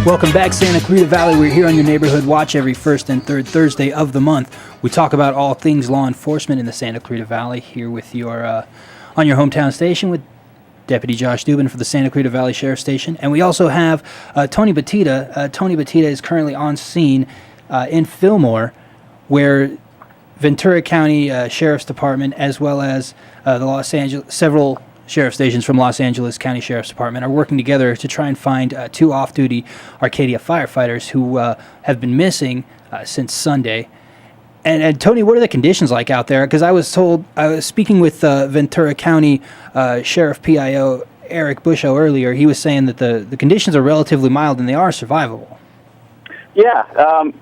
Welcome back, Santa Clarita Valley. We're here on your Neighborhood Watch every first and third Thursday of the month. We talk about all things law enforcement in the Santa Clarita Valley here with your on your hometown station with Deputy Josh Dubin for the Santa Clarita Valley Sheriff's Station. And we also have Tony Batita. Tony Batita is currently on scene in Fillmore, where Ventura County Sheriff's Department, as well as several sheriff stations from Los Angeles County Sheriff's Department, are working together to try and find two off-duty Arcadia firefighters who have been missing since Sunday. And Tony, what are the conditions like out there? Because I was speaking with Ventura County Sheriff PIO Eric Busho earlier. He was saying that the conditions are relatively mild and they are survivable. Yeah,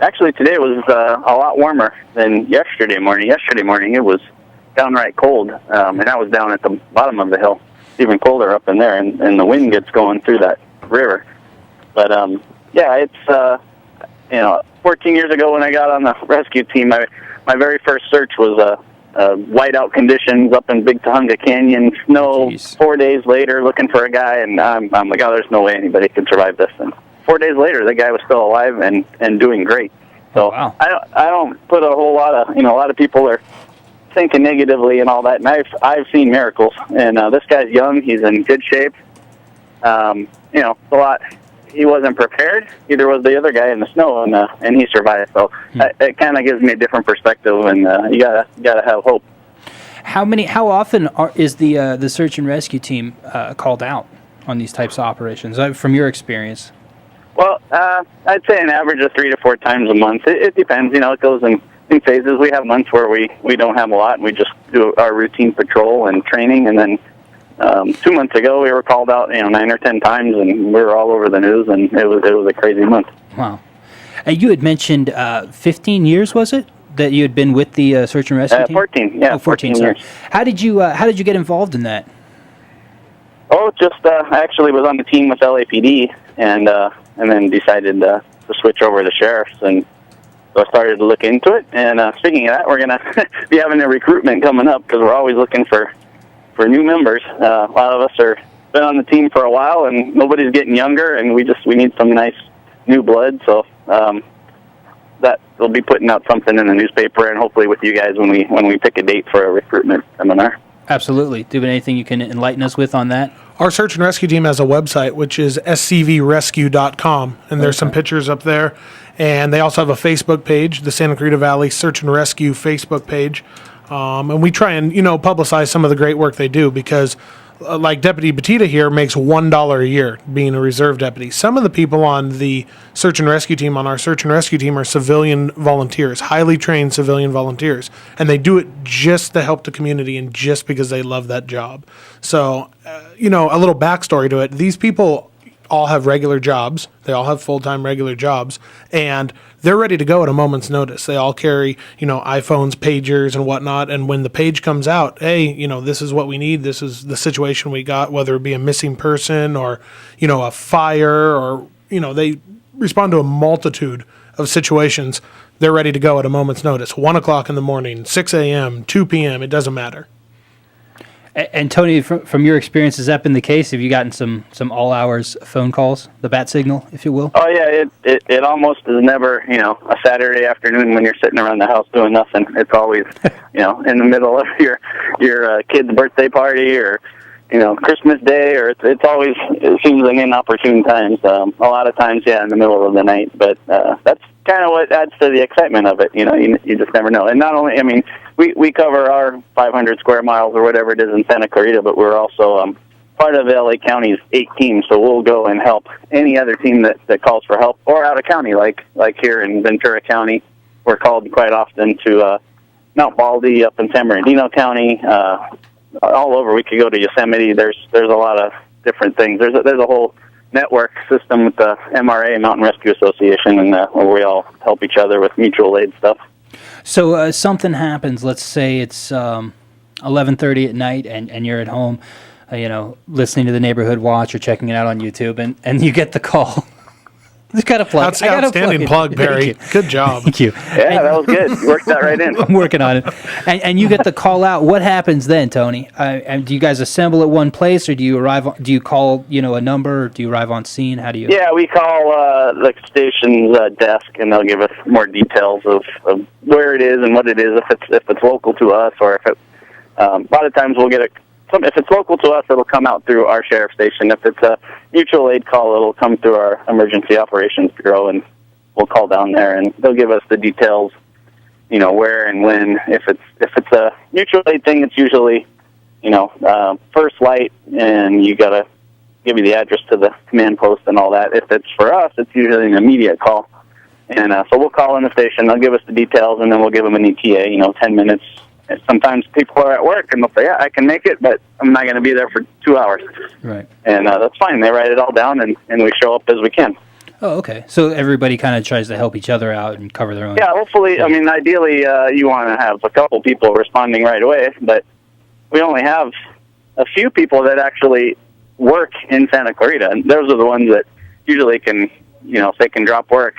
actually today was a lot warmer than yesterday morning. Yesterday morning it was downright cold, and I was down at the bottom of the hill. It's even colder up in there, and the wind gets going through that river. But yeah, it's 14 years ago when I got on the rescue team, my very first search was whiteout conditions up in Big Tujunga Canyon, snow. Jeez. 4 days later, looking for a guy, and I'm like, oh, there's no way anybody can survive this. And 4 days later, the guy was still alive and doing great. So oh, wow. I don't put a whole lot of a lot of people are thinking negatively and all that, and I've seen miracles. And this guy's young, he's in good shape. A lot. He wasn't prepared. Either was the other guy in the snow, and he survived. So it kind of gives me a different perspective, and you gotta have hope. How often is the search and rescue team called out on these types of operations, from your experience? Well, I'd say an average of 3 to 4 times a month. It depends. It goes in phases. We have months where we don't have a lot, and we just do our routine patrol and training. And then 2 months ago, we were called out 9 or 10 times, and we were all over the news, and it was a crazy month. Wow. And you had mentioned 15 years, was it, that you had been with the search and rescue team? 14. Yeah, 14 years. How did you get involved in that? Oh, just I actually was on the team with LAPD, and then decided to switch over to sheriffs, and so I started to look into it. And speaking of that, we're gonna be having a recruitment coming up because we're always looking for new members. A lot of us are been on the team for a while, and nobody's getting younger, and we need some nice new blood. So that we'll be putting out something in the newspaper, and hopefully with you guys when we pick a date for a recruitment seminar. Absolutely. Do you have anything you can enlighten us with on that? Our search and rescue team has a website, which is scvrescue.com, and there's some pictures up there. And they also have a Facebook page, the Santa Clarita Valley Search and Rescue Facebook page. And we try and, publicize some of the great work they do because, like Deputy Batita here, makes $1 a year being a reserve deputy. Some of the people on the search and rescue team, on our search and rescue team, are civilian volunteers, highly trained civilian volunteers. And they do it just to help the community and just because they love that job. So, a little backstory to it. These people all have regular jobs. They all have full-time regular jobs, and they're ready to go at a moment's notice. They all carry, iPhones, pagers, and whatnot, and when the page comes out, hey, this is what we need, this is the situation we got, whether it be a missing person or, a fire or, they respond to a multitude of situations. They're ready to go at a moment's notice. 1 o'clock in the morning, 6 a.m., 2 p.m., it doesn't matter. And Tony, from your experience, has that been the case? Have you gotten some all hours phone calls, the bat signal, if you will? Oh yeah, it almost is never a Saturday afternoon when you're sitting around the house doing nothing. It's always in the middle of your kid's birthday party or Christmas Day, or it seems like inopportune times. A lot of times, in the middle of the night. But that's kind of what adds to the excitement of it. You just never know. And not only, we cover our 500 square miles or whatever it is in Santa Clarita, but we're also part of LA County's 8 teams. So we'll go and help any other team that calls for help, or out of county, like here in Ventura County. We're called quite often to Mount Baldy up in San Bernardino County. All over. We could go to Yosemite. There's a lot of different things. There's a whole network system with the MRA, Mountain Rescue Association, and where we all help each other with mutual aid stuff. So something happens. Let's say it's 11:30 at night, and you're at home, listening to the Neighborhood Watch or checking it out on YouTube, and you get the call Just got to plug. Outstanding plug, Barry. Good job. Thank you. Yeah, that was good. You worked that right in. I'm working on it. And you get the call out. What happens then, Tony? And do you guys assemble at one place, or do you arrive? Do you call a number, or do you arrive on scene? How do you? Yeah, we call the station's desk, and they'll give us more details of where it is and what it is. If it's local to us, or if it a lot of times we'll get if it's local to us, it'll come out through our sheriff station. If it's a mutual aid call, it'll come through our emergency operations bureau, and we'll call down there, and they'll give us the details, where and when. If it's a mutual aid thing, it's usually, first light, and you gotta give you the address to the command post and all that. If it's for us, it's usually an immediate call, and so we'll call in the station. They'll give us the details, and then we'll give them an ETA, 10 minutes. Sometimes people are at work, and they'll say, yeah, I can make it, but I'm not going to be there for 2 hours. Right. And that's fine. They write it all down, and we show up as we can. Oh, okay. So everybody kind of tries to help each other out and cover their own. Yeah, hopefully. I mean, ideally, you want to have a couple people responding right away, but we only have a few people that actually work in Santa Clarita, and those are the ones that usually can, if they can drop work,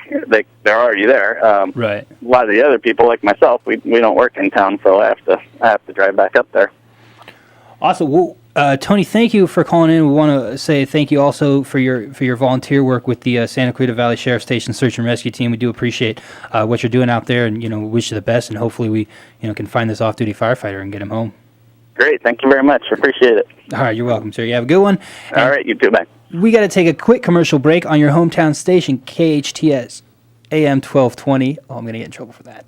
they're already there. Right. A lot of the other people, like myself, we don't work in town, so I have to drive back up there. Awesome. Well, Tony, thank you for calling in. We want to say thank you also for your volunteer work with the Santa Clarita Valley Sheriff Station Search and Rescue Team. We do appreciate what you're doing out there, and we wish you the best. And hopefully, we can find this off-duty firefighter and get him home. Great. Thank you very much. Appreciate it. All right, you're welcome, sir. You have a good one. All right, you too. Bye. We got to take a quick commercial break on your hometown station, KHTS, AM 1220. Oh, I'm going to get in trouble for that.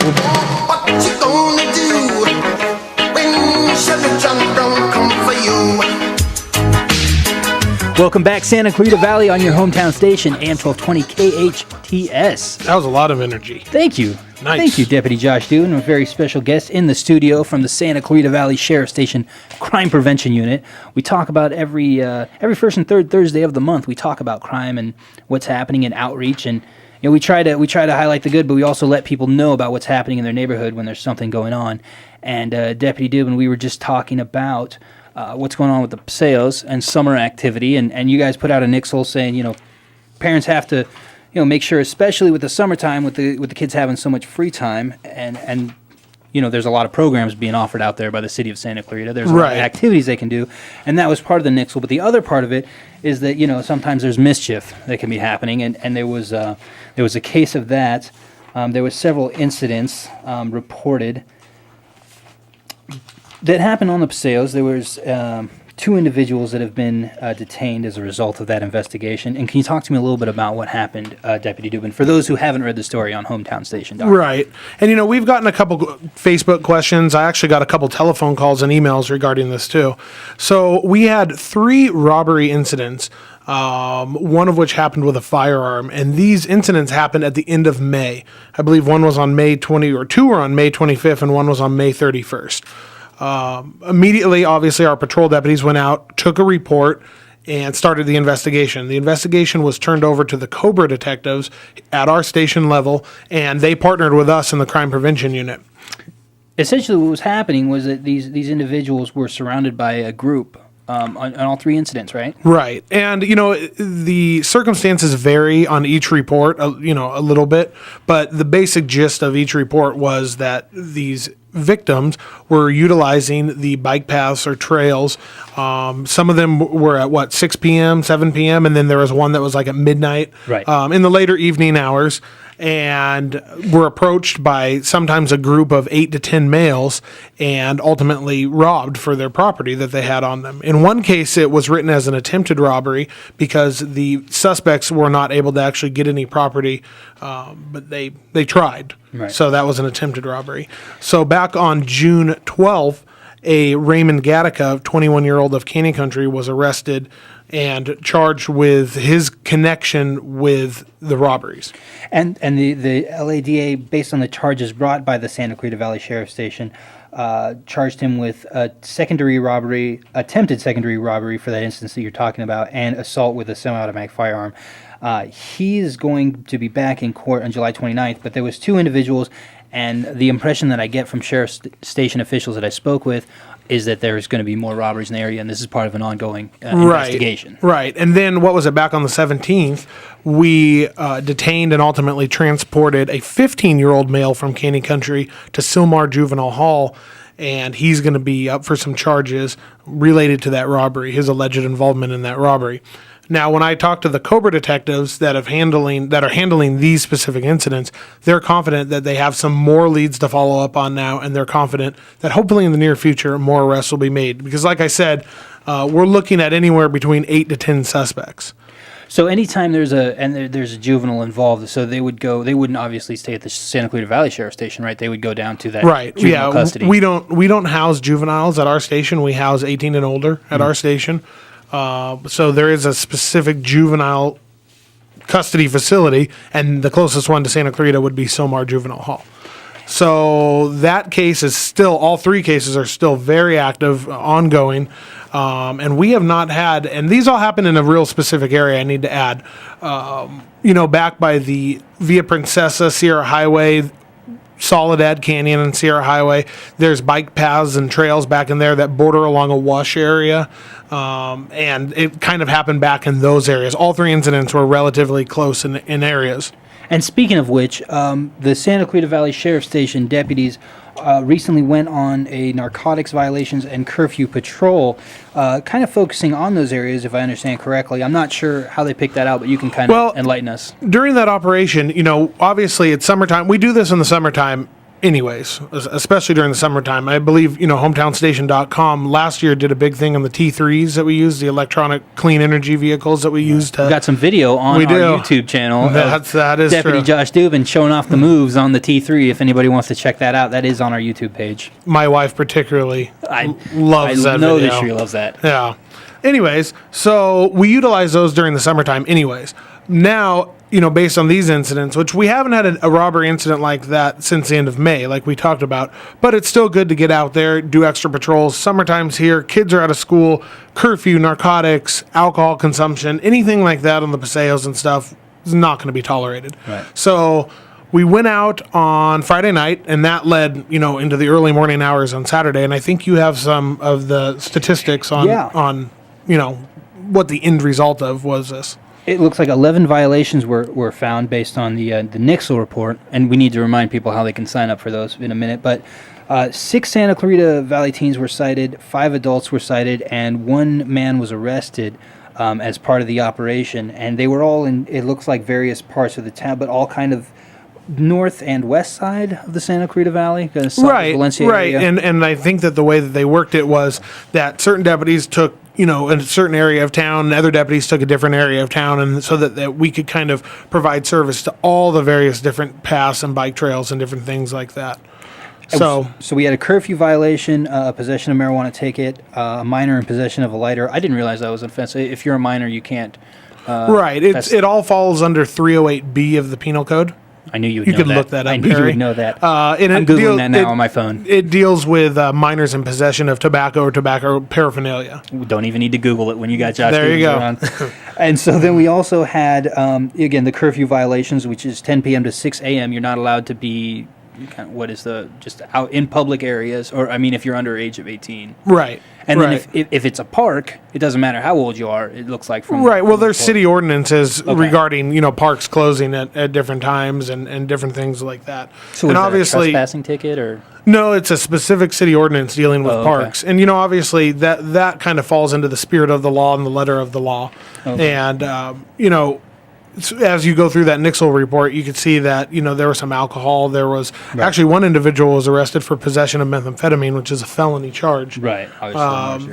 What you gonna do when Chevy John Brown come for you? Welcome back, Santa Clarita Valley, on your hometown station, AM 1220 KHTS. That was a lot of energy. Thank you. Nice. Thank you, Deputy Josh Dune, a very special guest in the studio from the Santa Clarita Valley Sheriff Station Crime Prevention Unit. We talk about every first and third Thursday of the month. We talk about crime and what's happening in outreach, and we try to highlight the good, but we also let people know about what's happening in their neighborhood when there's something going on. And Deputy Dubin, we were just talking about what's going on with the paseos and summer activity, and you guys put out a nixle saying parents have to make sure, especially with the summertime, with the kids having so much free time, and there's a lot of programs being offered out there by the city of Santa Clarita. There's a lot of activities they can do, and that was part of the nixle. But the other part of it is that sometimes there's mischief that can be happening, and there was a case of that. There was several incidents reported that happened on the paseos. There was 2 individuals that have been detained as a result of that investigation. And can you talk to me a little bit about what happened, Deputy Dubin, for those who haven't read the story on Hometown Station? Right. And, we've gotten a couple Facebook questions. I actually got a couple telephone calls and emails regarding this, too. So we had 3 robbery incidents, one of which happened with a firearm. And these incidents happened at the end of May. I believe one was on May 20, or 2 were on May 25th, and one was on May 31st. Immediately, obviously, our patrol deputies went out, took a report, and started the investigation. The investigation was turned over to the Cobra detectives at our station level, and they partnered with us in the Crime Prevention Unit. Essentially, what was happening was that these individuals were surrounded by a group on all 3 incidents, right? Right. And, the circumstances vary on each report, a little bit, but the basic gist of each report was that these victims were utilizing the bike paths or trails. Some of them were at 6 p.m., 7 p.m., and then there was one that was like at midnight, right, in the later evening hours, and were approached by sometimes a group of 8 to 10 males and ultimately robbed for their property that they had on them. In one case, it was written as an attempted robbery because the suspects were not able to actually get any property, but they tried. Right. So that was an attempted robbery. So back on June 12th, a Raymond Gattaca, 21-year-old of Canyon Country, was arrested and charged with his connection with the robberies. And the LADA, based on the charges brought by the Santa Clarita Valley Sheriff Station, charged him with attempted secondary robbery for that instance that you're talking about, and assault with a semi-automatic firearm. He is going to be back in court on July 29th, but there was 2 individuals, and the impression that I get from Sheriff Station officials that I spoke with is that there's going to be more robberies in the area, and this is part of an ongoing investigation. Right. And then what was it, back on the 17th, we detained and ultimately transported a 15-year-old male from Caney Country to Sylmar Juvenile Hall, and he's going to be up for some charges related to that robbery, his alleged involvement in that robbery. Now, when I talk to the Cobra detectives that are handling these specific incidents, they're confident that they have some more leads to follow up on now, and they're confident that hopefully in the near future more arrests will be made. Because, like I said, we're looking at anywhere between 8 to 10 suspects. So anytime there's a juvenile involved, so they wouldn't obviously stay at the Santa Clarita Valley Sheriff's Station, right? They would go down to that juvenile custody. We don't house juveniles at our station. We house 18 and older at our station. So there is a specific juvenile custody facility, and the closest one to Santa Clarita would be Sylmar Juvenile Hall. So that case is still, all 3 cases are still very active, ongoing. And we have not had, and these all happen in a real specific area, I need to add, back by the Via Princesa, Sierra Highway, Soledad Canyon and Sierra Highway. There's bike paths and trails back in there that border along a wash area. And it kind of happened back in those areas. All 3 incidents were relatively close in areas. And speaking of which, the Santa Clarita Valley Sheriff's Station deputies recently went on a narcotics violations and curfew patrol, kind of focusing on those areas, if I understand correctly. I'm not sure how they picked that out, but you can kind of enlighten us. During that operation, obviously it's summertime. We do this in the summertime anyways, especially during the summertime. I believe, hometownstation.com last year did a big thing on the T3s that we use, the electronic clean energy vehicles that we use to... We've got some video on our YouTube channel. That is Deputy true. Josh Dubin showing off the moves on the T3. If anybody wants to check that out, that is on our YouTube page. My wife particularly loves that video. I know that she loves that. Yeah. Anyways, so we utilize those during the summertime anyways. Now, based on these incidents, which we haven't had a robbery incident like that since the end of May, like we talked about, but it's still good to get out there, do extra patrols. Summertime's here, kids are out of school, curfew, narcotics, alcohol consumption, anything like that on the paseos and stuff is not going to be tolerated. Right. So we went out on Friday night, and that led, into the early morning hours on Saturday. And I think you have some of the statistics on what the end result of was this. It looks like 11 violations were found based on the Nixle report, and we need to remind people how they can sign up for those in a minute. But 6 Santa Clarita Valley teens were cited, 5 adults were cited, and 1 man was arrested as part of the operation. And they were all in, it looks like, various parts of the town, but all kind of north and west side of the Santa Clarita Valley, Valencia area. And I think that the way that they worked it was that certain deputies took a certain area of town, and other deputies took a different area of town, and so that we could kind of provide service to all the various different paths and bike trails and different things like that. So we had a curfew violation, a possession of marijuana ticket, a minor in possession of a lighter. I didn't realize that was an offense. If you're a minor, you can't. Right. It all falls under 308B of the Penal Code. I knew you would know that. You could look that up, I knew you would know that. I'm Googling that now on my phone. It deals with minors in possession of tobacco or tobacco paraphernalia. We don't even need to Google it when you got Josh. There you go. On. And so then we also had, again, the curfew violations, which is 10 p.m. to 6 a.m. You're not allowed to be, just out in public areas, or, if you're under age of 18. Right. And then if it's a park, it doesn't matter how old you are, it looks like. Well, there's city ordinances regarding, parks closing at different times and different things like that. So and is obviously, that a trespassing ticket or? No, it's a specific city ordinance dealing with parks. And, obviously that kind of falls into the spirit of the law and the letter of the law. Okay. And, as you go through that Nixle report, you could see that, there was some alcohol. There was actually one individual was arrested for possession of methamphetamine, which is a felony charge. Right.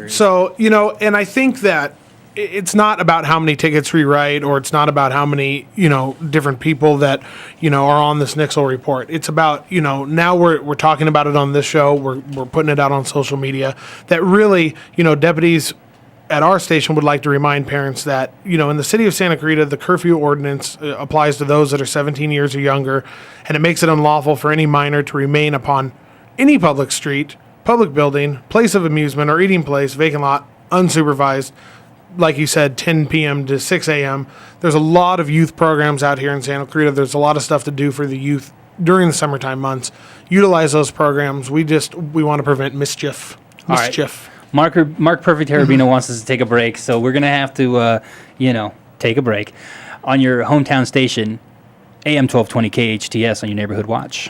So, and I think that it's not about how many tickets we write, or it's not about how many, different people that, are on this Nixle report. It's about, now we're talking about it on this show. We're putting it out on social media that really, deputies at our station would like to remind parents that, in the city of Santa Clarita, the curfew ordinance applies to those that are 17 years or younger, and it makes it unlawful for any minor to remain upon any public street, public building, place of amusement, or eating place, vacant lot, unsupervised, like you said, 10 p.m. to 6 a.m. There's a lot of youth programs out here in Santa Clarita. There's a lot of stuff to do for the youth during the summertime months. Utilize those programs. We want to prevent mischief. All right. mischief. Mark Perfect Harabino wants us to take a break, so we're going to have to, take a break on your hometown station, AM 1220 KHTS on your Neighborhood Watch.